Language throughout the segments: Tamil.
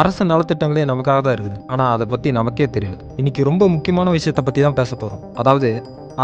அரசு நலத்திட்டங்களே நமக்காக தான் இருக்குது. ஆனா அத பத்தி நமக்கே தெரியாது. இன்னைக்கு ரொம்ப முக்கியமான விஷயத்த பத்தி தான் பேச போறோம். அதாவது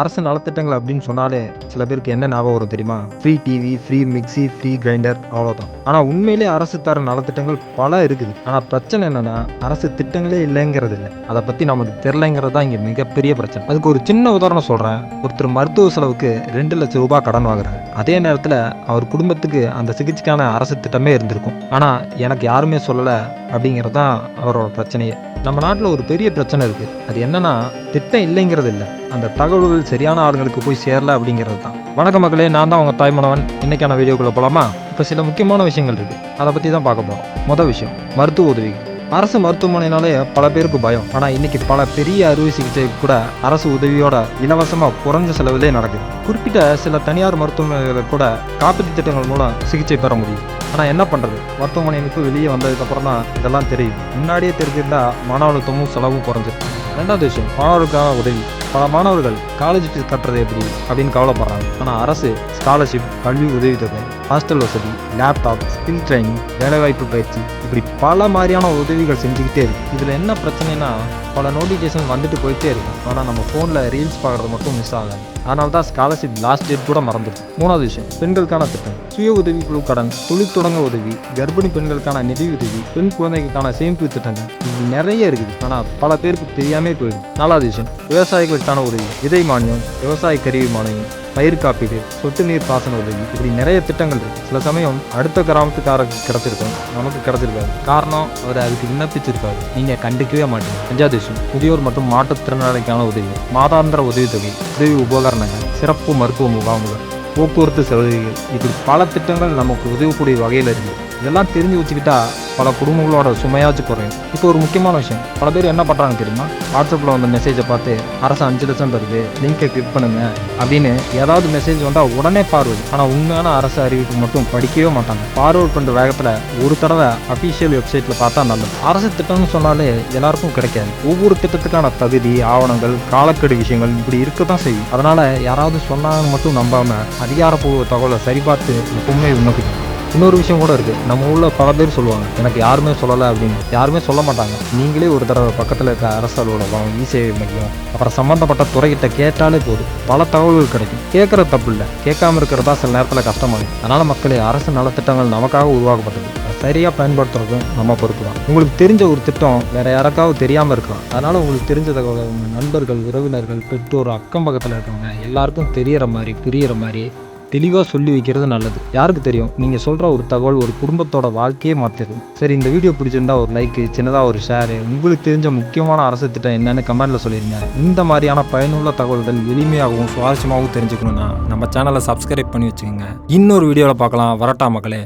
அரசு நலத்திட்டங்கள் அப்படின்னு சொன்னாலே சில பேருக்கு என்ன ஞாபகம் வரும் தெரியுமா? Free TV, free mixie, free grinder அவ்வளோதான். ஆனா உண்மையிலே அரசு தர நலத்திட்டங்கள் பல இருக்குது. ஆனா பிரச்சனை என்னன்னா அரசு திட்டங்களே இல்லைங்கிறது இல்லை. அதை பத்தி நமக்கு தெரிலங்கிறது தான் இங்க மிகப்பெரிய பிரச்சனை. அதுக்கு ஒரு சின்ன உதாரணம் சொல்றேன். ஒருத்தர் மருத்துவ செலவுக்கு 2 லட்சம் ரூபாய் கடன் வாங்குறாரு. அதே நேரத்தில் அவர் குடும்பத்துக்கு அந்த சிகிச்சைக்கான அரசு திட்டமே இருந்திருக்கும். ஆனா எனக்கு யாருமே சொல்லலை அப்படிங்கிறது தான் அவரோட பிரச்சனையே. நம்ம நாட்டில் ஒரு பெரிய பிரச்சனை இருக்கு. அது என்னன்னா திட்டம் இல்லைங்கிறது இல்லை, அந்த தகவல்கள் சரியான ஆளுங்களுக்கு போய் சேரல அப்படிங்கிறது தான். வணக்கம் மக்களே, நான் தான் உங்க தாய்மனவன். இன்னைக்கான வீடியோக்குள்ள போலாமா? இப்போ சில முக்கியமான விஷயங்கள் இருக்கு, அதை பத்தி தான் பார்க்க போறோம். முதல் விஷயம், மருத்துவ உதவி. அரசு மருத்துவமனைனாலே பல பேருக்கு பயம். ஆனா இன்னைக்கு பல பெரிய அறுவை சிகிச்சை கூட அரசு உதவியோட இலவசமா குறைஞ்ச செலவிலே நடக்குது. குறிப்பிட்ட சில தனியார் மருத்துவமனைகளை கூட காப்பீட்டு திட்டங்கள் மூலம் சிகிச்சை பெற முடியும். ஆனால் என்ன பண்ணுறது, மருத்துவமனைக்கு வெளியே வந்ததுக்கப்புறம் தான் இதெல்லாம் தெரியும். முன்னாடியே தெரிஞ்சிருந்தா மன அழுத்தமும் செலவும் குறைஞ்சிருக்கும். ரெண்டாவது விஷயம், மாணவர்களுக்கான உதவி. பல மாணவர்கள் காலேஜ் ஃபீஸ் கட்டுறது எப்படி அப்படின்னு கவலைப்படுறாங்க. ஆனால் அரசு ஸ்காலர்ஷிப், கல்வி உதவித்தொகை, ஹாஸ்டல் வசதி, லேப்டாப், ஸ்கில் ட்ரைனிங், வேலைவாய்ப்பு பயிற்சி, இப்படி பல மாதிரியான உதவிகள் செஞ்சுக்கிட்டே இருக்கு. இதில் என்ன பிரச்சனைனா பல நோட்டிஃபிகேஷன் வந்துட்டு போயிட்டே இருக்கும். ஆனால் நம்ம ஃபோனில் ரீல்ஸ் பார்க்குறது மட்டும் மிஸ் ஆகாது. அதனால தான் ஸ்காலர்ஷிப் லாஸ்ட் டேட் கூட மறந்துடும். மூணாவது விஷயம், பெண்களுக்கான திட்டம். சுய உதவி குழு கடன், தொழில் தொடங்க உதவி, கர்ப்பிணி பெண்களுக்கான நிதி உதவி, பெண் குழந்தைகளுக்கான சேமிப்பு திட்டங்கள், இது நிறைய இருக்குது. ஆனால் பல பேருக்கு தெரியாமே போயிடும். நாலாவது விஷயம், விவசாயிகளுக்கான உதவி. விதை மானியம், விவசாய கருவி மானியம், பயிர் காப்பீடு, சொட்டு நீர் பாசன உதவி, இப்படி நிறைய திட்டங்கள் இருக்கு. சில சமயம் அடுத்த கிராமத்துக்காரருக்கு கிடைச்சிருக்கும், நமக்கு கிடைச்சிருக்காரு. காரணம் அவர் அதுக்கு விண்ணப்பிச்சிருக்காரு, நீங்க கண்டுக்கவே மாட்டீங்க. அஞ்சாவது விஷயம், முதியோர் மற்றும் மாற்றுத்திறனாளிக்கான உதவி. மாதாந்திர உதவித்தொகை, உதவி உபகரணங்கள், சிறப்பு மருத்துவ முகாம்கள், போக்குவரத்து சலுகைகள், இப்படி பல திட்டங்கள் நமக்கு உதவக்கூடிய வகையில் இருக்குது. இதெல்லாம் தெரிஞ்சு வச்சுக்கிட்டா பல குடும்பங்களோட சுமையாச்சும் குறையும். இப்போ ஒரு முக்கியமான விஷயம், பல பேர் என்ன பண்ணுறாங்க தெரியுமா? வாட்ஸ்அப்பில் வந்த மெசேஜை பார்த்து அரசு 5 லட்சம் தருது, லிங்கை கிளிக் பண்ணுங்க அப்படின்னு ஏதாவது மெசேஜ் வந்தால் உடனே ஃபார்வர்டு. ஆனால் உண்மையான அரசு அறிவிப்பு மட்டும் படிக்கவே மாட்டாங்க. ஃபார்வர்ட் பண்ணுற வேகத்தில் ஒரு தடவை அஃபீஷியல் வெப்சைட்டில் பார்த்தா நல்லது. அரசு திட்டம்னு சொன்னாலே எல்லாருக்கும் கிடைக்காது. ஒவ்வொரு திட்டத்துக்கான தகுதி, ஆவணங்கள், காலக்கெடு விஷயங்கள் இப்படி இருக்க தான் செய்யும். அதனால் யாராவது சொன்னாங்க மட்டும் நம்பாமல் அதிகாரப்பூர்வ தகவலை சரிபார்த்து எப்பவுமே விண்ணப்பிக்கணும். இன்னொரு விஷயம் கூட இருக்குது, நம்ம ஊரில் பல பேர் சொல்லுவாங்க எனக்கு யாருமே சொல்லலை அப்படின்னு. யாருமே சொல்ல மாட்டாங்க. நீங்களே ஒரு தடவை பக்கத்தில் இருக்க அரசு அலுவலகம், இ-சேவை மையம், அப்புறம் சம்மந்தப்பட்ட துறைகிட்ட கேட்டாலே போதும், பல தகவல்கள் கிடைக்கும். கேட்குறது தப்பு இல்லை, கேட்காம இருக்கிறதா சில நேரத்தில் கஷ்டமாகும். அதனால் மக்களே, அரசு நலத்திட்டங்கள் நமக்காக உருவாக்கப்பட்டது, சரியாக பயன்படுத்துறதும் நம்ம பொறுப்பு தான். உங்களுக்கு தெரிஞ்ச ஒரு திட்டம் வேற யாருக்காவது தெரியாமல் இருக்கலாம். அதனால் உங்களுக்கு தெரிஞ்ச தகவலை உங்கள் நண்பர்கள், உறவினர்கள், பெற்றோர், அக்கம் பக்கத்தில் இருக்கவங்க எல்லாருக்கும் தெரியற மாதிரி, புரியிற மாதிரி தெளிவாக சொல்லி வைக்கிறது நல்லது. யாருக்கு தெரியும், நீங்கள் சொல்கிற ஒரு தகவல் ஒரு குடும்பத்தோட வாழ்க்கையே மாற்றிடும். சரி, இந்த வீடியோ பிடிச்சிருந்தா ஒரு லைக்கு, சின்னதாக ஒரு ஷேரு, உங்களுக்கு தெரிஞ்ச முக்கியமான அரசு திட்டம் என்னன்னு கமெண்ட்டில் சொல்லிடுங்க. இந்த மாதிரியான பயனுள்ள தகவல்கள் எளிமையாகவும் சுவாரஸ்யமாகவும் தெரிஞ்சுக்கணுன்னா நம்ம சேனலை சப்ஸ்கிரைப் பண்ணி வச்சுக்கோங்க. இன்னொரு வீடியோவில் பார்க்கலாம். வரட்டா மக்களே.